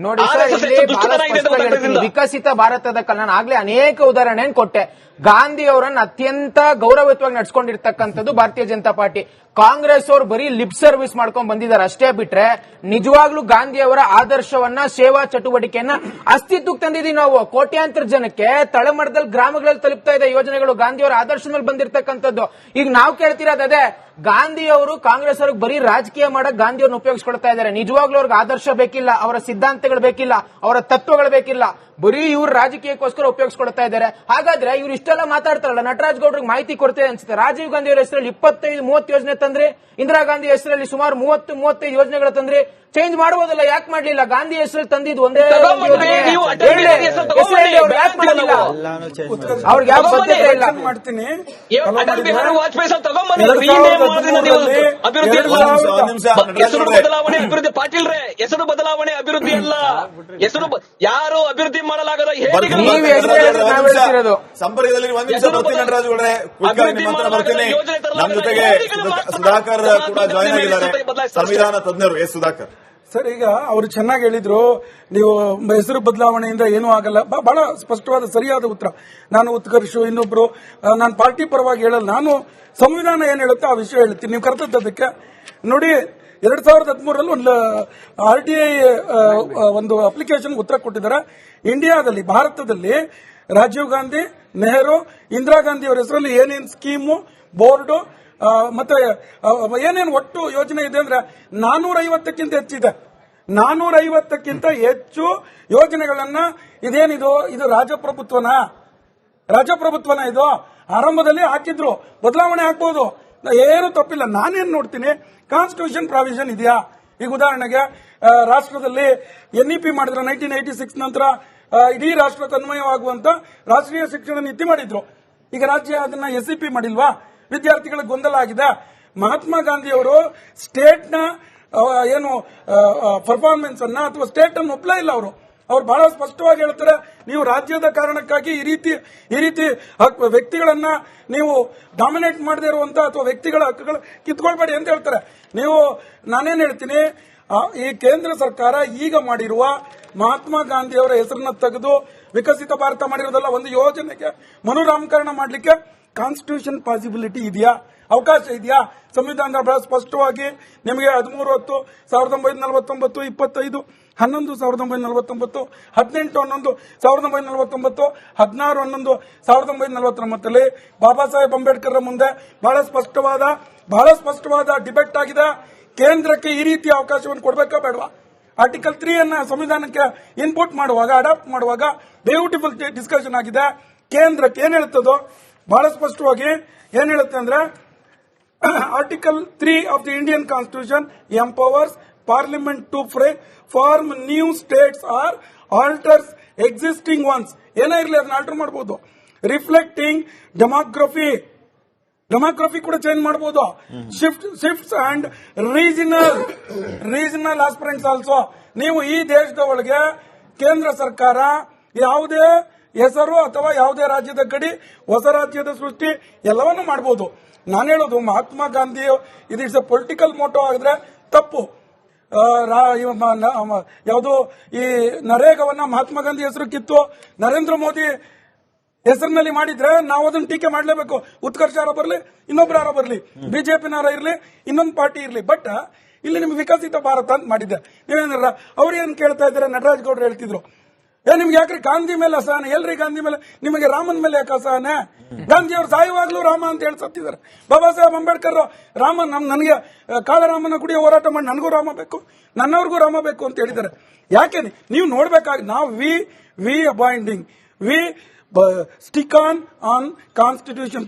ನೋಡಿ ಸರ್, ಇಲ್ಲಿ ಬಹಳ ಸ್ಪಷ್ಟವಾಗಿ ಹೇಳ್ತೀನಿ, ವಿಕಸಿತ ಭಾರತದ ನಾನು ಆಗ್ಲೇ ಅನೇಕ ಉದಾಹರಣೆಯನ್ನು ಕೊಟ್ಟೆ. ಗಾಂಧಿ ಅವರನ್ನು ಅತ್ಯಂತ ಗೌರವಯುತವಾಗಿ ನಡ್ಸ್ಕೊಂಡಿರ್ತಕ್ಕಂಥದ್ದು ಭಾರತೀಯ ಜನತಾ ಪಾರ್ಟಿ. ಕಾಂಗ್ರೆಸ್ ಅವರು ಬರೀ ಲಿಪ್ ಸರ್ವಿಸ್ ಮಾಡ್ಕೊಂಡ್ ಬಂದಿದ್ದಾರೆ ಅಷ್ಟೇ ಬಿಟ್ರೆ ನಿಜವಾಗ್ಲೂ ಗಾಂಧಿ ಅವರ ಆದರ್ಶವನ್ನ, ಸೇವಾ ಚಟುವಟಿಕೆಯನ್ನ ಅಸ್ತಿತ್ವಕ್ಕೆ ತಂದಿದ್ದೀವಿ ನಾವು. ಕೋಟ್ಯಾಂತರ ಜನಕ್ಕೆ ತಳಮಟ್ಟದಲ್ಲಿ ಗ್ರಾಮಗಳಲ್ಲಿ ತಲುಪ್ತಾ ಇದೆ ಯೋಜನೆಗಳು ಗಾಂಧಿ ಅವರ ಆದರ್ಶ ಮೇಲೆ ಬಂದಿರತಕ್ಕಂಥದ್ದು. ಈಗ ನಾವು ಕೇಳ್ತಿರೋದು ಅದೇ, ಗಾಂಧಿ ಅವರು ಕಾಂಗ್ರೆಸ್ ಅವ್ರಿಗೆ ಬರೀ ರಾಜಕೀಯ ಮಾಡಕ್ ಗಾಂಧಿ ಅವ್ರನ್ನ ಉಪಯೋಗಿಸ್ಕೊಳ್ತಾ ಇದ್ದಾರೆ. ನಿಜವಾಗ್ಲೂ ಅವ್ರಿಗೆ ಆದರ್ಶ ಬೇಕಿಲ್ಲ, ಅವರ ಸಿದ್ಧಾಂತಗಳು ಬೇಕಿಲ್ಲ, ಅವರ ತತ್ವಗಳು ಬೇಕಿಲ್ಲ, ಬರೀ ಇವ್ರು ರಾಜಕೀಯಕ್ಕೋಸ್ಕರ ಉಪಯೋಗಿಸ್ಕೊಳ್ತಾ ಇದ್ದಾರೆ. ಹಾಗಾದ್ರೆ ಇವ್ರು ಇಷ್ಟೆಲ್ಲ ಮಾತಾಡ್ತಾರಲ್ಲ, ನಟರಾಜ್ ಗೌಡ್ರಿಗೆ ಮಾಹಿತಿ ಕೊಡ್ತೇವೆ ಅನ್ಸುತ್ತೆ. ರಾಜೀವ್ ಗಾಂಧಿ ಅವರ ಹೆಸರಲ್ಲಿ 25-30 ಯೋಜನೆ ತಂದ್ರೆ, ಇಂದಿರಾ ಗಾಂಧಿ ಹೆಸರಲ್ಲಿ ಸುಮಾರು 30-35 ಯೋಜನೆಗಳು ತಂದ್ರೆ, ಚೇಂಜ್ ಮಾಡಬಹುದಲ್ಲ, ಯಾಕೆ ಮಾಡ್ಲಿಲ್ಲ? ಗಾಂಧಿ ಹೆಸರಲ್ಲಿ ತಂದಿದ್ದು ಒಂದೇ ಯಾಕೆ ಮಾಡಲಿಲ್ಲ? ಅವ್ರಿಗೆ ಯಾವ ಬದ್ಧತೆ ಇಲ್ಲ. ಮಾಡ್ತೀನಿ. ಅಟಲ್ ಬಿಹಾರಿ ವಾಜಪೇಯಿ ಸರ್ ಹೆಸರು ಬದಲಾವಣೆ ಅಭಿವೃದ್ಧಿ. ಪಾಟೀಲ್ ರೇ, ಹೆಸರು ಬದಲಾವಣೆ ಅಭಿವೃದ್ಧಿ ಅಲ್ಲ. ಹೆಸರು ಯಾರು ಅಭಿವೃದ್ಧಿ ಮಾಡಲಾಗದ ಸಂಪರ್ಕದಲ್ಲಿ ನಮ್ಮ ಜೊತೆಗೆ ಸುಧಾಕರ್ ಕೂಡ ಜಾಯ್ನ್ ಆಗಿದ್ದಾರೆ, ಸಂವಿಧಾನ ತಜ್ಞರು. ಎಸ್ ಸುಧಾಕರ್ ಸರ್, ಈಗ ಅವರು ಚೆನ್ನಾಗಿ ಹೇಳಿದ್ರು, ನೀವು ಹೆಸರು ಬದಲಾವಣೆಯಿಂದ ಏನೂ ಆಗಲ್ಲ. ಬಹಳ ಸ್ಪಷ್ಟವಾದ ಸರಿಯಾದ ಉತ್ತರ. ನಾನು ಉತ್ಕರ್ಷು ಇನ್ನೊಬ್ರು, ನಾನು ಪಾರ್ಟಿ ಪರವಾಗಿ ಹೇಳಲ್ಲ, ನಾನು ಸಂವಿಧಾನ ಏನ್ ಹೇಳುತ್ತೆ ಆ ವಿಷಯ ಹೇಳ್ತೀನಿ. ನೀವು ಕರ್ತದ್ದಕ್ಕೆ ನೋಡಿ, 2013 ಒಂದು RTI ಒಂದು ಅಪ್ಲಿಕೇಶನ್ ಉತ್ತರ ಕೊಟ್ಟಿದ್ದಾರೆ. ಇಂಡಿಯಾದಲ್ಲಿ, ಭಾರತದಲ್ಲಿ ರಾಜೀವ್ ಗಾಂಧಿ, ನೆಹರು, ಇಂದಿರಾ ಗಾಂಧಿ ಅವರ ಹೆಸರಲ್ಲಿ ಏನೇನು ಸ್ಕೀಮು, ಬೋರ್ಡು ಮತ್ತೆ ಏನೇನು ಒಟ್ಟು ಯೋಜನೆ ಇದೆ ಅಂದ್ರೆ 450ಕ್ಕಿಂತ ಹೆಚ್ಚಿದೆ. 450ಕ್ಕಿಂತ ಹೆಚ್ಚು ಯೋಜನೆಗಳನ್ನ, ಇದೇನಿದು, ಇದು ರಾಜಪ್ರಭುತ್ವನ ಇದು ಆರಂಭದಲ್ಲಿ ಹಾಕಿದ್ರು, ಬದಲಾವಣೆ ಆಗ್ಬಹುದು, ಏನು ತಪ್ಪಿಲ್ಲ. ನಾನೇನ್ ನೋಡ್ತೀನಿ, ಕಾನ್ಸ್ಟಿಟ್ಯೂಷನ್ ಪ್ರಾವಿಷನ್ ಇದೆಯಾ? ಈಗ ಉದಾಹರಣೆಗೆ ರಾಷ್ಟ್ರದಲ್ಲಿ NEP ಮಾಡಿದ್ರು 1986 ನಂತರ ಇಡೀ ರಾಷ್ಟ್ರಕ್ಕೆ ಅನ್ವಯವಾಗುವಂತ ರಾಷ್ಟ್ರೀಯ ಶಿಕ್ಷಣ ನೀತಿ ಮಾಡಿದ್ರು. ಈಗ ರಾಜ್ಯ ಅದನ್ನ SEP ಮಾಡಿಲ್ವಾ? ವಿದ್ಯಾರ್ಥಿಗಳ ಗೊಂದಲ ಆಗಿದೆ. ಮಹಾತ್ಮ ಗಾಂಧಿ ಅವರು ಸ್ಟೇಟ್ ನ ಏನು ಪರ್ಫಾರ್ಮೆನ್ಸ್ ಅನ್ನ ಅಥವಾ ಸ್ಟೇಟ್ ಅನ್ನು ಒಪ್ಪಲೇ ಇಲ್ಲ. ಅವ್ರು ಬಹಳ ಸ್ಪಷ್ಟವಾಗಿ ಹೇಳ್ತಾರೆ, ನೀವು ರಾಜ್ಯದ ಕಾರಣಕ್ಕಾಗಿ ಈ ರೀತಿ ವ್ಯಕ್ತಿಗಳನ್ನ ನೀವು ಡಾಮಿನೇಟ್ ಮಾಡದೇ ಇರುವಂತ ಅಥವಾ ವ್ಯಕ್ತಿಗಳ ಹಕ್ಕುಗಳು ಕಿತ್ಕೊಳ್ಬೇಡಿ ಅಂತ ಹೇಳ್ತಾರೆ. ನಾನೇನ್ ಹೇಳ್ತೀನಿ, ಈ ಕೇಂದ್ರ ಸರ್ಕಾರ ಈಗ ಮಾಡಿರುವ ಮಹಾತ್ಮ ಗಾಂಧಿ ಅವರ ಹೆಸರನ್ನ ತೆಗೆದು ವಿಕಸಿತ ಭಾರತ ಮಾಡಿರೋದಲ್ಲ, ಒಂದು ಯೋಜನೆಗೆ ಮನುನಾಮಕರಣ ಮಾಡಲಿಕ್ಕೆ ಕಾನ್ಸ್ಟಿಟ್ಯೂಷನ್ ಪಾಸಿಬಿಲಿಟಿ ಇದೆಯಾ? ಅವಕಾಶ ಇದೆಯಾ? ಸಂವಿಧಾನ ಬಹಳ ಸ್ಪಷ್ಟವಾಗಿ ನಿಮಗೆ 13-1949, 25-11-1949, 18-11-1949, 16-11-1949 ಬಾಬಾ ಸಾಹೇಬ್ ಅಂಬೇಡ್ಕರ್ ಮುಂದೆ ಬಹಳ ಸ್ಪಷ್ಟವಾದ ಡಿಬೇಟ್ ಆಗಿದೆ. ಕೇಂದ್ರಕ್ಕೆ ಈ ರೀತಿಯ ಅವಕಾಶವನ್ನು ಕೊಡಬೇಕಾ ಬೇಡವಾ? ಆರ್ಟಿಕಲ್ 3 ಅನ್ನ ಸಂವಿಧಾನಕ್ಕೆ ಇನ್ಪುಟ್ ಮಾಡುವಾಗ, ಅಡಾಪ್ಟ್ ಮಾಡುವಾಗ ಬ್ಯೂಟಿಫುಲ್ ಡಿಸ್ಕಷನ್ ಆಗಿದೆ. ಕೇಂದ್ರಕ್ಕೆ ಏನ್ ಹೇಳುತ್ತದೋ ಬಹಳ ಸ್ಪಷ್ಟವಾಗಿ ಏನ್ ಹೇಳುತ್ತೆ ಅಂದ್ರೆ, article 3 of the Indian constitution empowers parliament to form new states or alters existing ones. ಏನೇ ಇರಲಿ ಅದನ್ನ ಆಲ್ಟರ್ ಮಾಡಬಹುದು. ರಿಫ್ಲೆಕ್ಟಿಂಗ್ ಡೆಮೋಗ್ರಫಿ ಕೂಡ ಚೇಂಜ್ ಮಾಡಬಹುದು. Shifts and regional aspirants also. ನೀವು ಈ ದೇಶದ ಒಳಗೆ ಕೇಂದ್ರ ಸರ್ಕಾರ ಯಾವುದೇ ಹೆಸರು ಅಥವಾ ಯಾವುದೇ ರಾಜ್ಯದ ಗಡಿ, ಹೊಸ ರಾಜ್ಯದ ಸೃಷ್ಟಿ ಎಲ್ಲವನ್ನೂ ಮಾಡಬಹುದು. ನಾನು ಹೇಳೋದು, ಮಹಾತ್ಮ ಗಾಂಧಿ ಇದು ಇಟ್ಸ್ ಎ ಪೊಲಿಟಿಕಲ್ ಮೋಟೋ ಆಗಿದ್ರೆ ತಪ್ಪು. ಯಾವುದು ಈ ನರೇಗಾವನ್ನ ಮಹಾತ್ಮ ಗಾಂಧಿ ಹೆಸರು ಕಿತ್ತು ನರೇಂದ್ರ ಮೋದಿ ಹೆಸರಿನಲ್ಲಿ ಮಾಡಿದ್ರೆ ನಾವು ಅದನ್ನ ಟೀಕೆ ಮಾಡಲೇಬೇಕು. ಉತ್ಕರ್ಷಾರ ಬರಲಿ, ಇನ್ನೊಬ್ಬರಾರ ಬರಲಿ, ಬಿಜೆಪಿನಾರ ಇರಲಿ, ಇನ್ನೊಂದು ಪಾರ್ಟಿ ಇರಲಿ. ಬಟ್ ಇಲ್ಲಿ ನಿಮ್ಗೆ ವಿಕಸಿತ ಭಾರತ ಅಂತ ಮಾಡಿದ್ದೆ. ನೀವೇನಾರ ಅವ್ರೇನ್ ಕೇಳ್ತಾ ಇದ್ದಾರೆ? ನಟರಾಜ್ ಗೌಡ್ರು ಹೇಳ್ತಿದ್ರು, ನಿಮ್ಗೆ ಯಾಕ್ರಿ ಗಾಂಧಿ ಮೇಲೆ ಅಸಹನೆ? ಎಲ್ರಿ ಗಾಂಧಿ ಮೇಲೆ? ನಿಮಗೆ ರಾಮನ್ ಮೇಲೆ ಯಾಕೆ ಅಸಹನೆ? ಗಾಂಧಿ ಅವರು ಸಾಯುವಾಗ್ಲೂ ರಾಮ ಅಂತ ಹೇಳಿ ಸತ್ತಿದ್ದಾರೆ. ಬಾಬಾ ಸಾಹೇಬ್ ಅಂಬೇಡ್ಕರ್ ರಾಮ, ನನಗೆ ಕಾಳರಾಮನ ಗುಡಿಯ ಹೋರಾಟ ಮಾಡಿ ನನಗೂ ರಾಮ ಬೇಕು, ನನ್ನವ್ರಿಗೂ ರಾಮ ಬೇಕು ಅಂತ ಹೇಳಿದ್ದಾರೆ. ಯಾಕೆ ನೀವು ನೋಡ್ಬೇಕಾಗಿ, ನಾವು we abiding, we stick on constitution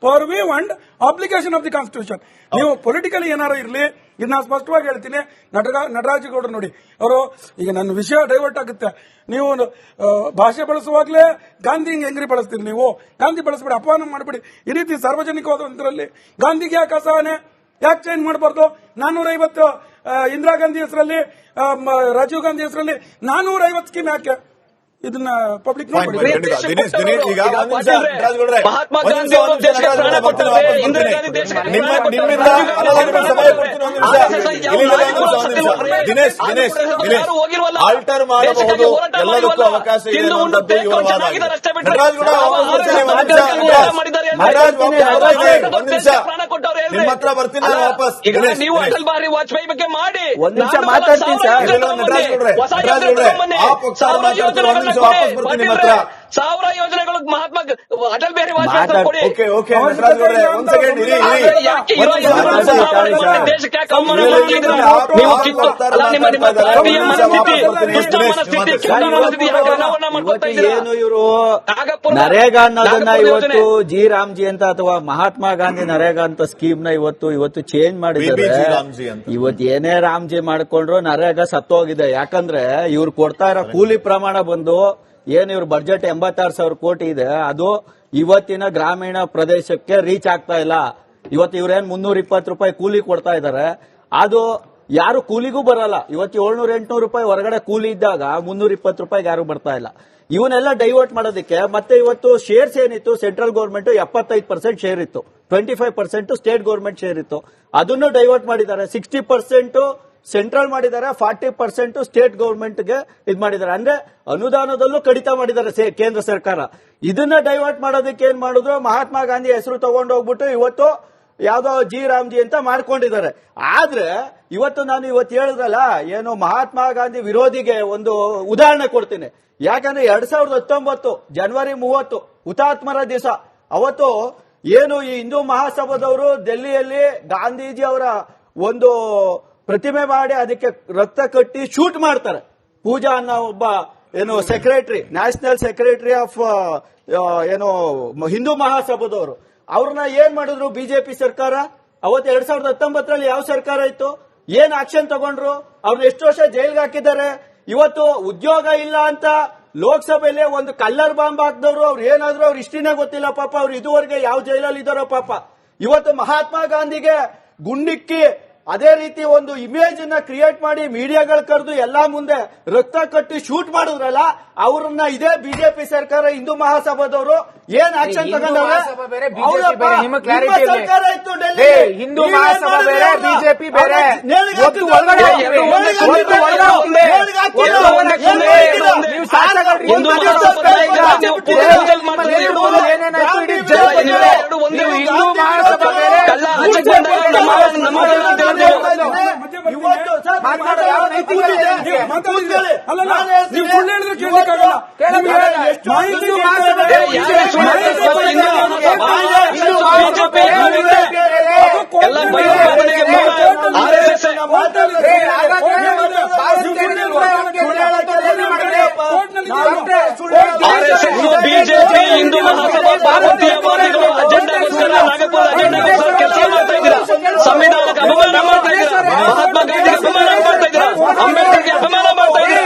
for we and application of the constitution. ನೀವು ಪೊಲಿಟಿಕಲಿ ಏನಾರು ಇರಲಿ, ಇದು ನಾನು ಸ್ಪಷ್ಟವಾಗಿ ಹೇಳ್ತೀನಿ. ನಟರಾಜ್ ಗೌಡರು ನೋಡಿ, ಅವರು ಈಗ ನನ್ನ ವಿಷಯ ಡೈವರ್ಟ್ ಆಗುತ್ತೆ. ನೀವು ಭಾಷೆ ಬಳಸುವಾಗಲೇ ಗಾಂಧಿ ಹೆಂಗ್ರಿ ಬಳಸ್ತೀರಿ? ನೀವು ಗಾಂಧಿ ಬಳಸಬೇಡಿ, ಅಪಮಾನ ಮಾಡಬೇಡಿ. ಈ ರೀತಿ ಸಾರ್ವಜನಿಕವಾದಂತರಲ್ಲಿ ಗಾಂಧಿಗೆ ಯಾಕೆ ಅಸಹನೆ? ಯಾಕೆ ಚೇಂಜ್ ಮಾಡಬಾರ್ದು? 450 ಇಂದಿರಾ ಗಾಂಧಿ ಹೆಸರಲ್ಲಿ, ರಾಜೀವ್ ಗಾಂಧಿ ಹೆಸರಲ್ಲಿ 450 ಸ್ಕೀಮ್ ಯಾಕೆ? ಇದನ್ನ ಪಬ್ಲಿಕ್ Fine, fine. ದಿನೇಶ್ ಈಗ ಒಂದ್ ನಿಮಿಷ ನಟರಾಜ್ಗೌಡ್ರೆ, ಮಹಾತ್ಮ ಒಂದ್ ಗಾಂಧಿ ನಿಮಿಷ, ಅವರು ಒಂದ್ ನಿಮಿಷ ದೇಶಕ್ಕೆ ಪ್ರಾಣ ನಟರಾಜ್ಗೌಡ್ರೆ, ಕೊಟ್ಟರು. ವಾಪಸ್ ಇಂದಿರಾ ಬರ್ತೀನಿ. ಗಾಂಧಿ ದೇಶಕ್ಕೆ ಪ್ರಾಣ ನಿಮ್ಮಿಂದ ಕೊಟ್ಟರು. ನಿಮ್ಮಿಂದ ಸಮಯ ಕೊಡ್ತೀನಿ ಒಂದ್ ನಿಮಿಷ. ದಿನೇಶ್ ಆಲ್ಟರ್ ಮಾಡಬಹುದು, ಎಲ್ಲದಕ್ಕೂ ಅವಕಾಶ ಇದೆ ಅನ್ನುವಂಥದ್ದು ಇವರ ವಾದ ಆಗಿದೆ. ನಟರಾಜ್ಗೌಡ ನಿಮ್ಮ ಹತ್ರ ಬರ್ತೀನಿ ನಾನು ವಾಪಸ್. ಈಗ ನೀವು ಅಟಲ್ ಬಿಹಾರಿ ವಾಜಪೇಯಿ ಬಗ್ಗೆ ಮಾಡಿ ಒಂದ್ ನಿಮಿಷ ಮಾತಾಡ್ತೀನಿ ಸರ್. ನಟರಾಜ್ಗೌಡ್ರೆ, ಆ ಪಕ್ಷ ಮಾತಾಡ್ತಾರೆ, ಒಂದ್ ನಿಮಿಷ ವಾಪಸ್ ಬರ್ತೀನಿ ನಿಮ್ಮ ಹತ್ರ. 1000 ಯೋಜನೆಗಳು ಮಹಾತ್ಮ ಅಟಲ್ ಬಿಹಾರಿ ವಾಜಪೇಯಿ ಕೊಡಿ. ಓಕೆ ನಟರಾಜ್ಗೌಡ್ರೆ, ಒಂದ್ ಸೆಕೆಂಡ್ ಇರಿ. ಯಾಕೆ ದೇಶಕ್ಕೆ ಯಾಕೆ ಅವಮಾನ ಮಾಡ್ತಿದ್ದೀರಾ? ನೀವು ಕಿತ್ತು ಅಲ್ಲ, ನಿಮ್ಮ ಪಾರ್ಟಿಯ ಮನಸ್ಥಿತಿ, ದುಷ್ಟ ಮನಸ್ಥಿತಿ, ಕೆಟ್ಟ ಮನಸ್ಥಿತಿ ಯಾಕೆ ಅನಾವರಣ ಮಾಡ್ಕೊಳ್ತಾ ಇದ್ದೀರಾ? ಏನು ಇವರು ನರೇಗಾ ಅನ್ನೋದನ್ನ ಇವತ್ತು ಜಿ ರಾಮ್ಜಿ ಅಂತ ಅಥವಾ ಮಹಾತ್ಮ ಗಾಂಧಿ ನರೇಗಾ ಅಂತ ಸ್ಕೀಮ್ ನ ಇವತ್ತು ಚೇಂಜ್ ಮಾಡಿದ್ದಾರೆ. BBG ರಾಮ್ಜಿ ಅಂತ. ಇವತ್ತು ಏನೇ ರಾಮ್ಜಿ ಮಾಡ್ಕೊಂಡ್ರು ನರೇಗಾ ಸತ್ತೋಗಿದೆ. ಯಾಕಂದ್ರೆ ಇವ್ರು ಕೊಡ್ತಾ ಇರೋ ಕೂಲಿ ಪ್ರಮಾಣ ಬಂದು ಏನ್ ಇವ್ರ ಬಜೆಟ್ 86,000 ಕೋಟಿ ಇದೆ, ಅದು ಇವತ್ತಿನ ಗ್ರಾಮೀಣ ಪ್ರದೇಶಕ್ಕೆ ರೀಚ್ ಆಗ್ತಾ ಇಲ್ಲ. ಇವತ್ತು ಇವ್ರೇನ್ 320 ರೂಪಾಯಿ ಕೂಲಿ ಕೊಡ್ತಾ ಇದಾರೆ, ಅದು ಯಾರು ಕೂಲಿಗೂ ಬರಲ್ಲ. ಇವತ್ತು 700-800 ರೂಪಾಯಿ ಹೊರಗಡೆ ಕೂಲಿ ಇದ್ದಾಗ 320 ರೂಪಾಯಿಗೆ ಯಾರು ಬರ್ತಾ ಇಲ್ಲ. ಇವನ್ನೆಲ್ಲ ಡೈವರ್ಟ್ ಮಾಡೋದಕ್ಕೆ ಮತ್ತೆ ಇವತ್ತು ಶೇರ್ಸ್ ಏನಿತ್ತು, ಸೆಂಟ್ರಲ್ ಗೌರ್ಮೆಂಟ್ 75% ಶೇರ್ ಇತ್ತು, 25% ಸ್ಟೇಟ್ ಗೌರ್ಮೆಂಟ್ ಶೇರ್ ಇತ್ತು, ಅದನ್ನು ಡೈವರ್ಟ್ ಮಾಡಿದ್ದಾರೆ. 60% ಸೆಂಟ್ರಲ್ ಮಾಡಿದ್ದಾರೆ, 40% ಸ್ಟೇಟ್ ಗೌರ್ಮೆಂಟ್ ಗೆ ಇದ್ ಮಾಡಿದ್ದಾರೆ. ಅಂದ್ರೆ ಅನುದಾನದಲ್ಲೂ ಕಡಿತ ಮಾಡಿದ್ದಾರೆ ಕೇಂದ್ರ ಸರ್ಕಾರ. ಇದನ್ನ ಡೈವರ್ಟ್ ಮಾಡೋದಕ್ಕೆ ಏನ್ ಮಾಡಿದ್ರು, ಮಹಾತ್ಮ ಗಾಂಧಿ ಹೆಸರು ತಗೊಂಡು ಹೋಗ್ಬಿಟ್ಟು ಇವತ್ತು ಯಾವ್ದೋ ಜಿ ರಾಮ್ಜಿ ಅಂತ ಮಾಡ್ಕೊಂಡಿದ್ದಾರೆ. ಆದ್ರೆ ನಾನು ಇವತ್ತು ಹೇಳಿದ್ರಲ್ಲ, ಏನು ಮಹಾತ್ಮ ಗಾಂಧಿ ವಿರೋಧಿಗೆ ಒಂದು ಉದಾಹರಣೆ ಕೊಡ್ತೀನಿ. ಯಾಕಂದ್ರೆ 2019 ಜನವರಿ 30 ಹುತಾತ್ಮರ ದಿವಸ, ಅವತ್ತು ಏನು ಈ ಹಿಂದೂ ಮಹಾಸಭಾದವರು ಡೆಲ್ಲಿಯಲ್ಲಿ ಗಾಂಧೀಜಿ ಅವರ ಒಂದು ಪ್ರತಿಮೆ ಮಾಡಿ ಅದಕ್ಕೆ ರಕ್ತ ಕಟ್ಟಿ ಶೂಟ್ ಮಾಡ್ತಾರೆ. ಪೂಜಾ ಅನ್ನೋ ಒಬ್ಬ ಏನು ಸೆಕ್ರೆಟರಿ, ನ್ಯಾಷನಲ್ ಸೆಕ್ರೆಟರಿ ಆಫ್ ಏನು ಹಿಂದೂ ಮಹಾಸಭಾದವರು, ಅವ್ರನ್ನ ಏನ್ ಮಾಡಿದ್ರು ಬಿಜೆಪಿ ಸರ್ಕಾರ? ಅವತ್ತು 2019 ಯಾವ ಸರ್ಕಾರ ಇತ್ತು? ಏನ್ ಆಕ್ಷನ್ ತಗೊಂಡ್ರು? ಅವ್ರನ್ನ ಎಷ್ಟು ವರ್ಷ ಜೈಲ್ಗೆ ಹಾಕಿದ್ದಾರೆ. ಇವತ್ತು ಉದ್ಯೋಗ ಇಲ್ಲ ಅಂತ ಲೋಕಸಭೆಯಲ್ಲಿ ಒಂದು ಕಲ್ಲರ್ ಬಾಂಬ್ ಹಾಕಿದವರು, ಅವ್ರು ಏನಾದ್ರು ಅವ್ರ ಹಿಸ್ಟ್ರಿನೇ ಗೊತ್ತಿಲ್ಲ ಪಾಪ. ಅವ್ರು ಇದುವರೆಗೆ ಯಾವ ಜೈಲಲ್ಲಿ ಇದ್ದಾರೋ ಪಾಪ. ಇವತ್ತು ಮಹಾತ್ಮ ಗಾಂಧಿಗೆ ಗುಂಡಿಕ್ಕಿ ಅದೇ ರೀತಿ ಒಂದು ಇಮೇಜ್ ಅನ್ನ ಕ್ರಿಯೇಟ್ ಮಾಡಿ ಮೀಡಿಯಾಗಳು ಕರೆದು ಎಲ್ಲಾ ಮುಂದೆ ರಕ್ತ ಕಟ್ಟಿ ಶೂಟ್ ಮಾಡಿದ್ರಲ್ಲ, ಅವ್ರನ್ನ ಇದೇ ಬಿಜೆಪಿ ಸರ್ಕಾರ ಹಿಂದೂ ಮಹಾಸಭಾದವರು ಏನ್ ಆಕ್ಷನ್ ತಗೊಂಡವ್ರೆ? ಸರ್ಕಾರ ಇತ್ತು ಡೆಲ್ಲಿ, ಹಿಂದೂ ಮಹಾಸಭಾ ಬೇರೆ, ಬಿಜೆಪಿ ಬೇರೆ. ಹಿಂದೂ ಮಹಾಸಭಾ ಬೇರೆ, ನೀವು ಸುಳ್ಳು ಹೇಳಿದ್ರೆ ಕೇಳಕ್ಕಾಗಲ್ಲ. ಬಿಜೆಪಿ ಹಿಂದೂ ಮಹಾಸಭಾ ಭಾರತೀಯವಾದಿಗಳು ಅಜೆಂಡಾಗೋಸ್ಕರ ನಾಗಪುರ ಅಜೆಂಡಾಗೋಸ್ಕರ ಕೆಲಸ ಮಾಡ್ತಾ ಇದ್ದೀರಾ. ಸಂವಿಧಾನಕ್ಕೆ ಅಪಮಾನ ಮಾಡ್ತಾ ಇದ್ದೀರಾ, ಮಹಾತ್ಮ ಗಾಂಧಿಗೆ ಅಪಮಾನ ಮಾಡ್ತಾ ಇದ್ದೀರಾ, ಅಂಬೇಡ್ಕರ್ಗೆ ಅಪಮಾನ ಮಾಡ್ತಾ ಇದ್ದೀರಾ.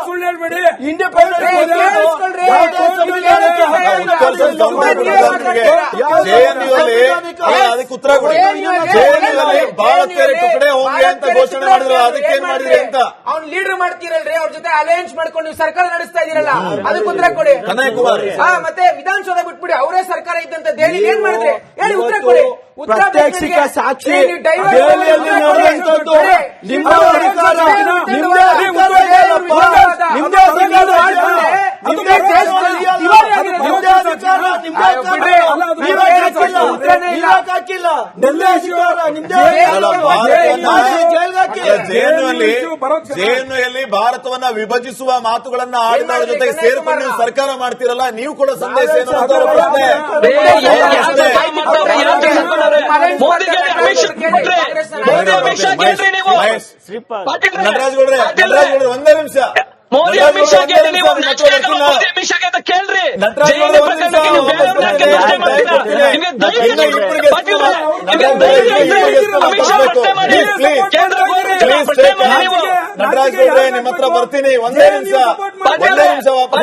ಸುಳ್ಳು ಹೇಳ್ಬೇಡಿ. ಅದಕ್ಕೆ ಉತ್ತರ ಕೊಡಿ. ಭಾರತೀಯರ ಟುಕಡೆ ಹೋಗಿ ಅಂತ ಘೋಷಣೆ ಮಾಡಿದ್ರು, ಅದಕ್ಕೆ ಏನ್ ಮಾಡಿದ್ರಿ ಅಂತ. ಅವ್ನು ಲೀಡರ್ ಮಾಡ್ತೀರಲ್ರಿ, ಅವ್ರ ಜೊತೆ ಅಲಯನ್ಸ್ ಮಾಡ್ಕೊಂಡು ನೀವು ಸರ್ಕಾರ ನಡೆಸ್ತಾ ಇದೀರಲ್ಲ, ಅದಕ್ಕೆ ಉತ್ತರ ಕೊಡಿ. ಕನ್ಯಾಕುಮಾರಿ ಮತ್ತೆ ವಿಧಾನಸೌಧ ಬಿಟ್ಬಿಡಿ, ಅವರೇ ಸರ್ಕಾರ ಇದ್ದಂತ ದೆಹಲಿ ಏನ್ ಮಾಡಿದ್ರೆ ಹೇಳಿ, ಉತ್ತರ ಕೊಡಿ. ಪ್ರಾತ್ಯಕ್ಷಿಕ ಸಾಕ್ಷಿ ದೆಹಲಿಯಲ್ಲಿ ನಡೆದಂತದ್ದು ನಿಮ್ದೇ ಅಧಿಕಾರ, ನಿಮ್ದೇ ಜೆಎನ್ಯುಯಲ್ಲಿ ಭಾರತವನ್ನ ವಿಭಜಿಸುವ ಮಾತುಗಳನ್ನ ಆಡಿದವರ ಜೊತೆಗೆ ಸೇರ್ಕೊಂಡು ನೀವು ಸರ್ಕಾರ ಮಾಡ್ತಿರಲ್ಲ, ನೀವು ಕೂಡ ಸಂದೇಶ ಏನು ಅಂತ ಅವರ ಪ್ರಶ್ನೆ. ನಟರಾಜ್ಗೌಡ್ರೆ ಒಂದೇ ನಿಮಿಷ. ಮೋದಿ ಅಮಿತ್ ಶಾ ಕೇಳ್ರಿ, ನೀವು ಮೋದಿ ಅಮಿತ್ ಶಾ ಅಂತ ಕೇಳ್ರಿ. ಕೇಂದ್ರ ಪ್ರಶ್ನೆ ಮಾಡಿ ನೀವು. ನಟರಾಜ್ ಗೌಡ್ರೆ ನಿಮ್ಮ ಹತ್ರ ಬರ್ತೀನಿ. ಒಂದೇ ನಿಮಿಷ ವಾಪಸ್